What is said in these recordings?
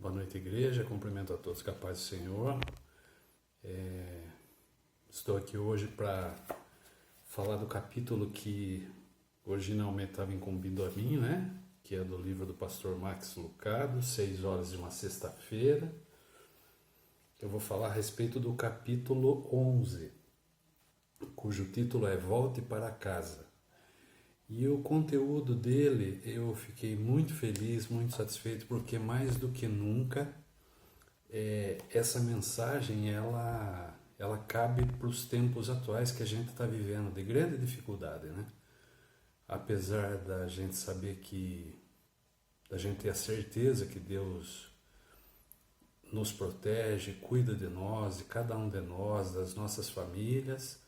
Boa noite, igreja. Cumprimento a todos com a paz do Senhor. Estou aqui hoje para falar do capítulo que originalmente estava incumbido a mim, né? Que é do livro do pastor Max Lucado, 6 horas de uma sexta-feira. Eu vou falar a respeito do capítulo 11, cujo título é Volte para Casa. E o conteúdo dele, eu fiquei muito feliz, muito satisfeito, porque mais do que nunca, essa mensagem, ela cabe para os tempos atuais que a gente está vivendo, de grande dificuldade, né? Apesar da gente saber da gente ter a certeza que Deus nos protege, cuida de nós, de cada um de nós, das nossas famílias,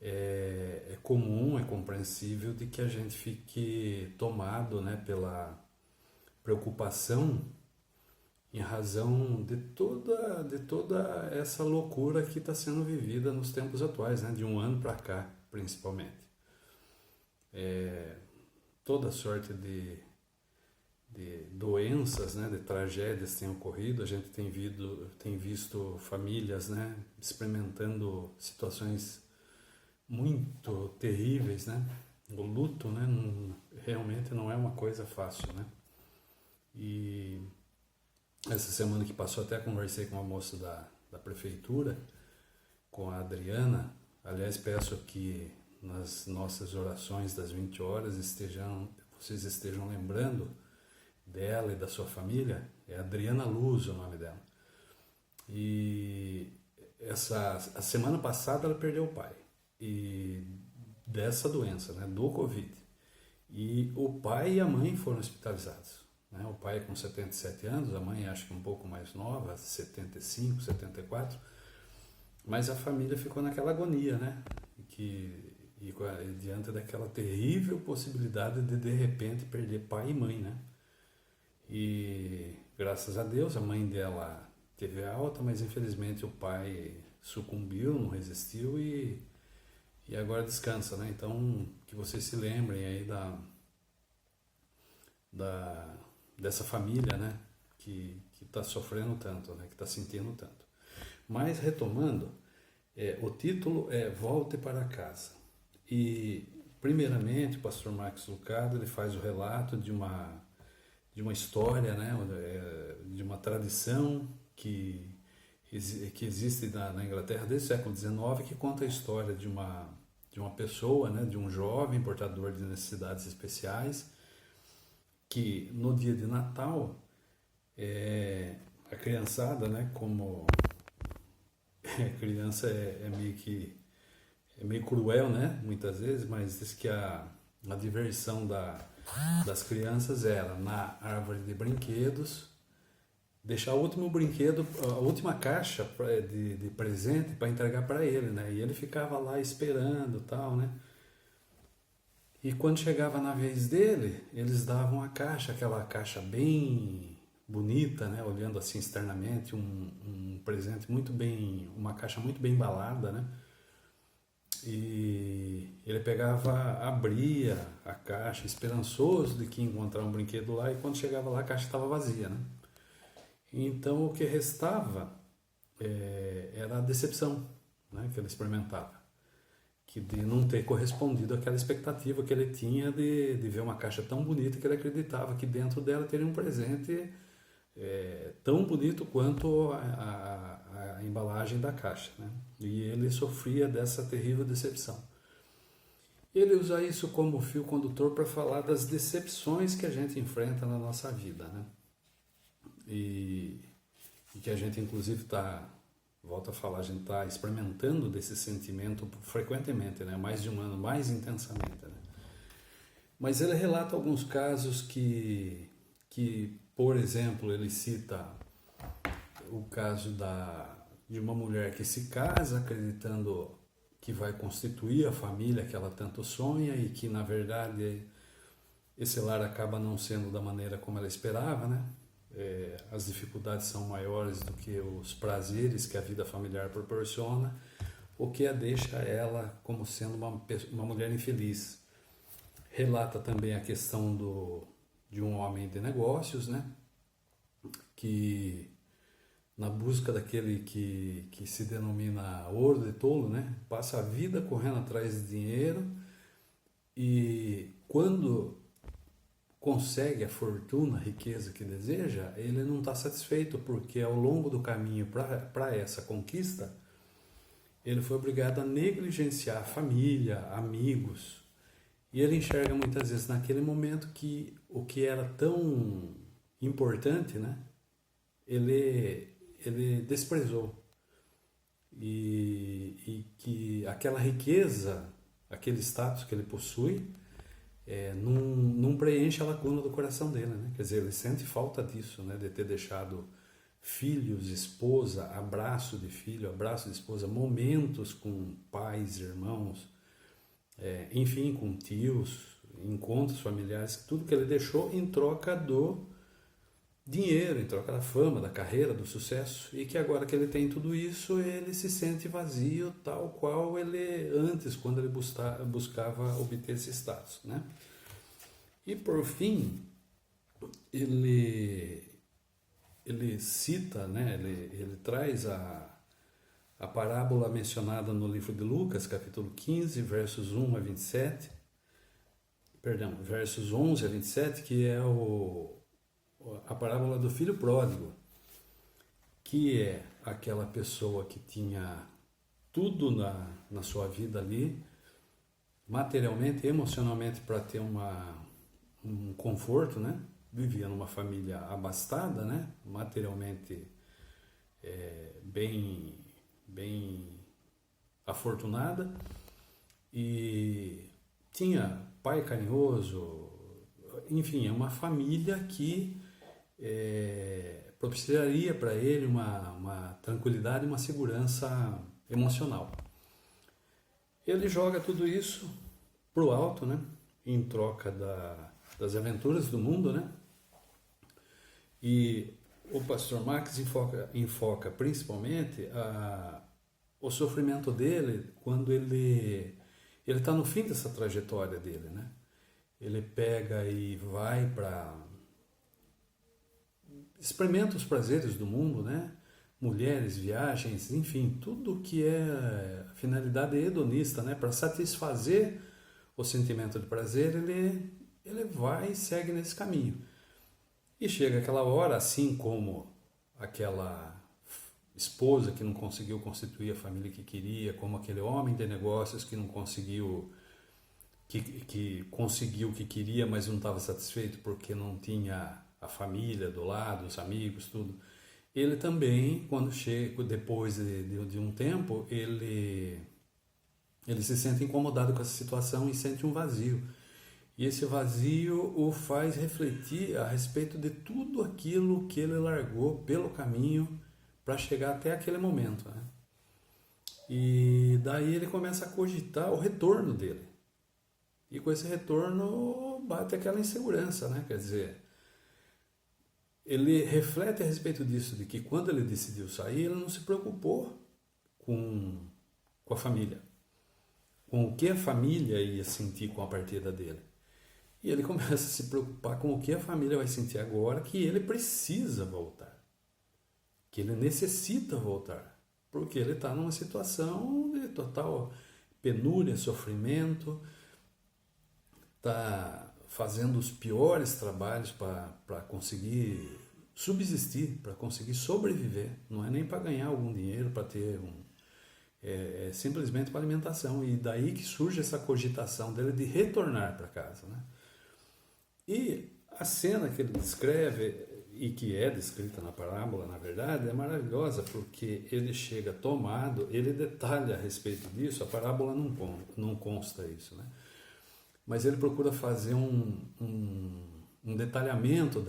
é comum, é compreensível de que a gente fique tomado, né, pela preocupação em razão de toda essa loucura que está sendo vivida nos tempos atuais, né, de um ano para cá, principalmente. Toda sorte de doenças, né, de tragédias têm ocorrido, a gente tem visto famílias, né, experimentando situações muito terríveis, né? O luto, né, realmente não é uma coisa fácil, né? E essa semana que passou até conversei com uma moça da prefeitura, com a Adriana. Aliás, peço que nas nossas orações das 20 horas vocês estejam lembrando dela e da sua família. É Adriana Luz o nome dela. E a semana passada ela perdeu o pai. E dessa doença, né, do Covid. E o pai e a mãe foram hospitalizados, né? O pai com 77 anos, a mãe acho que um pouco mais nova, 75, 74, mas a família ficou naquela agonia, né? E diante daquela terrível possibilidade de repente perder pai e mãe, né? E graças a Deus a mãe dela teve alta, mas infelizmente o pai sucumbiu, não resistiu e agora descansa, né? Então, que vocês se lembrem aí dessa família, né? Que está sofrendo tanto, né? Que está sentindo tanto. Mas, retomando, o título é Volte para Casa. E, primeiramente, o pastor Max Lucado, ele faz o relato de uma história, né? De uma tradição que existe na Inglaterra desde o século XIX, que conta a história de uma pessoa, né, de um jovem portador de necessidades especiais, que no dia de Natal, a criançada, né, como a criança é meio cruel, né, muitas vezes, mas diz que a diversão das crianças era na árvore de brinquedos deixar o último brinquedo, a última caixa de presente para entregar para ele, né? E ele ficava lá esperando, tal, né? E quando chegava na vez dele, eles davam a caixa, aquela caixa bem bonita, né? Olhando assim externamente, um presente muito bem, uma caixa muito bem embalada, né? E ele pegava, abria a caixa, esperançoso de que ia encontrar um brinquedo lá, e quando chegava lá a caixa estava vazia, né? Então o que restava era a decepção, né, que ele experimentava, que de não ter correspondido àquela expectativa que ele tinha de ver uma caixa tão bonita que ele acreditava que dentro dela teria um presente tão bonito quanto a embalagem da caixa, né? E ele sofria dessa terrível decepção. Ele usa isso como fio condutor para falar das decepções que a gente enfrenta na nossa vida, né? E que a gente inclusive volta a falar, a gente está experimentando desse sentimento frequentemente, né? Mais de um ano, mais intensamente, né? Mas ele relata alguns casos que por exemplo, ele cita o caso de uma mulher que se casa acreditando que vai constituir a família que ela tanto sonha e que na verdade esse lar acaba não sendo da maneira como ela esperava, né? As dificuldades são maiores do que os prazeres que a vida familiar proporciona, o que a deixa ela como sendo uma mulher infeliz. Relata também a questão de um homem de negócios, né? que na busca daquele que se denomina ouro de tolo, né? Passa a vida correndo atrás de dinheiro e quando consegue a fortuna, a riqueza que deseja, ele não está satisfeito porque ao longo do caminho para essa conquista, ele foi obrigado a negligenciar a família, amigos, e ele enxerga muitas vezes naquele momento que o que era tão importante, né, ele desprezou. E que aquela riqueza, aquele status que ele possui, não preenche a lacuna do coração dele, né? Quer dizer, ele sente falta disso, né? De ter deixado filhos, esposa, abraço de filho, abraço de esposa, momentos com pais, irmãos, enfim, com tios, encontros familiares, tudo que ele deixou em troca do dinheiro, em troca da fama, da carreira, do sucesso, e que agora que ele tem tudo isso, ele se sente vazio, tal qual ele antes, quando ele buscava obter esse status, né? E por fim, ele cita, né? Ele traz a parábola mencionada no livro de Lucas, capítulo 15, versos 1 a 27, perdão, versos 11 a 27, que é a parábola do filho pródigo, que é aquela pessoa que tinha tudo na sua vida ali, materialmente, emocionalmente, para ter um conforto, né? Vivia numa família abastada, né? Materialmente bem afortunada, e tinha pai carinhoso, enfim, é uma família que propiciaria para ele uma tranquilidade, uma segurança emocional. Ele joga tudo isso pro alto, né? Em troca das aventuras do mundo, né? E o pastor Max enfoca principalmente o sofrimento dele quando ele está no fim dessa trajetória dele, né? Ele pega e vai experimenta os prazeres do mundo, né? Mulheres, viagens, enfim, tudo que é a finalidade hedonista, né? Para satisfazer o sentimento de prazer, ele vai e segue nesse caminho. E chega aquela hora, assim como aquela esposa que não conseguiu constituir a família que queria, como aquele homem de negócios que não conseguiu, que conseguiu o que queria, mas não estava satisfeito porque não tinha a família do lado, os amigos, tudo. Ele também, quando chega, depois de um tempo, ele se sente incomodado com essa situação e sente um vazio. E esse vazio o faz refletir a respeito de tudo aquilo que ele largou pelo caminho para chegar até aquele momento, né? E daí ele começa a cogitar o retorno dele. E com esse retorno bate aquela insegurança, né? Quer dizer, ele reflete a respeito disso, de que quando ele decidiu sair, ele não se preocupou com a família, com o que a família ia sentir com a partida dele. E ele começa a se preocupar com o que a família vai sentir agora, que ele precisa voltar, que ele necessita voltar, porque ele está numa situação de total penúria, sofrimento, está fazendo os piores trabalhos para conseguir subsistir, para conseguir sobreviver. Não é nem para ganhar algum dinheiro, para ter é simplesmente para alimentação. E daí que surge essa cogitação dele de retornar para casa, né? E a cena que ele descreve, e que é descrita na parábola, na verdade, é maravilhosa, porque ele chega tomado, ele detalha a respeito disso, a parábola não consta isso, né? Mas ele procura fazer um detalhamento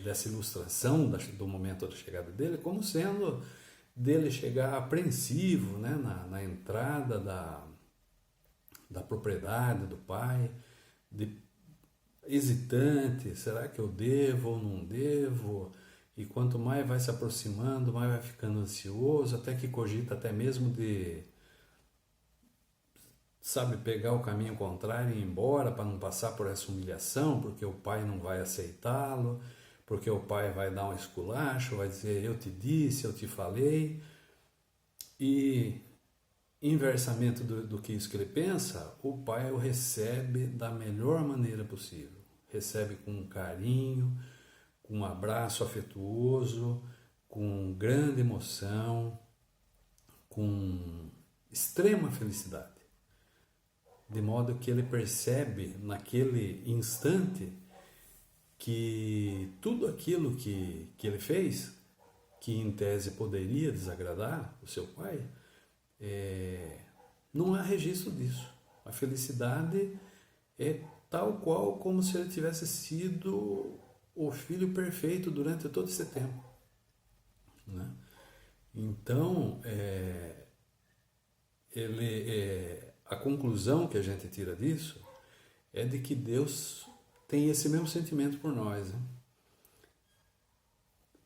dessa ilustração do momento da chegada dele, como sendo dele chegar apreensivo, né, na entrada da propriedade do pai, hesitante, será que eu devo ou não devo? E quanto mais vai se aproximando, mais vai ficando ansioso, até que cogita até mesmo de, pegar o caminho contrário e ir embora para não passar por essa humilhação, porque o pai não vai aceitá-lo, porque o pai vai dar um esculacho, vai dizer eu te disse, eu te falei, e inversamente do que isso que ele pensa, o pai o recebe da melhor maneira possível, recebe com carinho, com um abraço afetuoso, com grande emoção, com extrema felicidade, de modo que ele percebe naquele instante que tudo aquilo que ele fez, que em tese poderia desagradar o seu pai, não há registro disso. A felicidade é tal qual como se ele tivesse sido o filho perfeito durante todo esse tempo, né? Então, a conclusão que a gente tira disso é de que Deus tem esse mesmo sentimento por nós, né?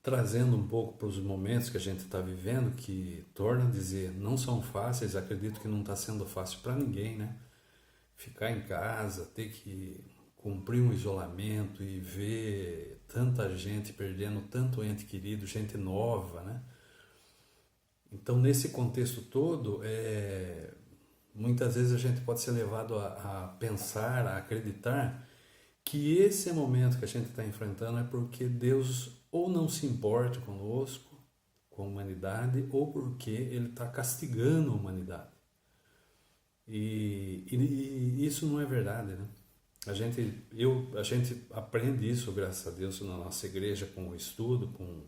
Trazendo um pouco para os momentos que a gente está vivendo, que torna a dizer, não são fáceis, acredito que não está sendo fácil para ninguém, né? Ficar em casa, ter que cumprir um isolamento e ver tanta gente perdendo tanto ente querido, gente nova, né? Então, nesse contexto todo, muitas vezes a gente pode ser levado a pensar, a acreditar que esse momento que a gente está enfrentando é porque Deus ou não se importa conosco, com a humanidade, ou porque Ele está castigando a humanidade. E isso não é verdade, né? A gente aprende isso, graças a Deus, na nossa igreja, com o estudo, com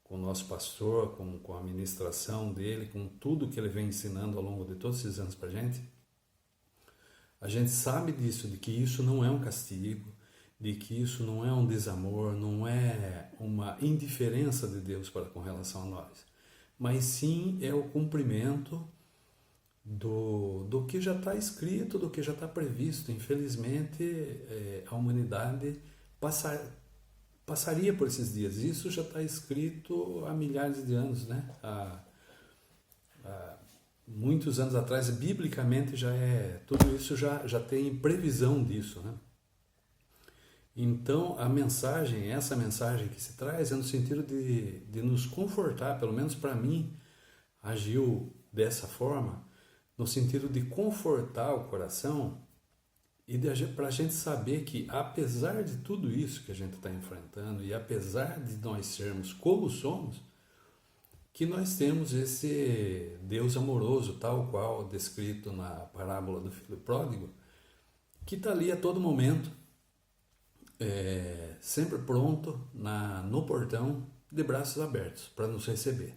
o nosso pastor, com a ministração dele, com tudo que ele vem ensinando ao longo de todos esses anos para a gente. A gente sabe disso, de que isso não é um castigo, de que isso não é um desamor, não é uma indiferença de Deus com relação a nós, mas sim é o cumprimento do que já está escrito, do que já está previsto. Infelizmente, a humanidade passaria por esses dias. Isso já está escrito há milhares de anos, né? Há muitos anos atrás, biblicamente, tudo isso já tem previsão disso, né? Então, essa mensagem que se traz é no sentido de nos confortar, pelo menos para mim, agiu dessa forma, no sentido de confortar o coração e para a gente saber que, apesar de tudo isso que a gente está enfrentando e apesar de nós sermos como somos, que nós temos esse Deus amoroso, tal qual descrito na parábola do filho pródigo, que está ali a todo momento, sempre pronto no portão, de braços abertos, para nos receber,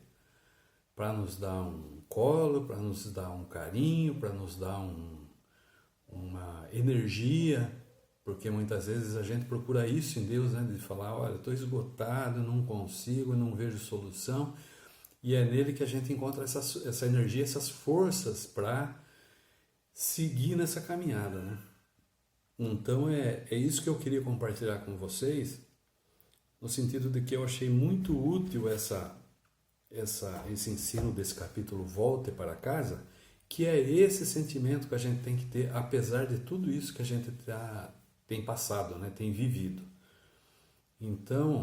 para nos dar um colo, para nos dar um carinho, para nos dar uma energia, porque muitas vezes a gente procura isso em Deus, né? De falar, olha, estou esgotado, não consigo, não vejo solução, e é nele que a gente encontra essa energia, essas forças para seguir nessa caminhada, né? Então é isso que eu queria compartilhar com vocês, no sentido de que eu achei muito útil esse ensino desse capítulo Volte para Casa, que é esse sentimento que a gente tem que ter, apesar de tudo isso que a gente tem passado, né, tem vivido. Então,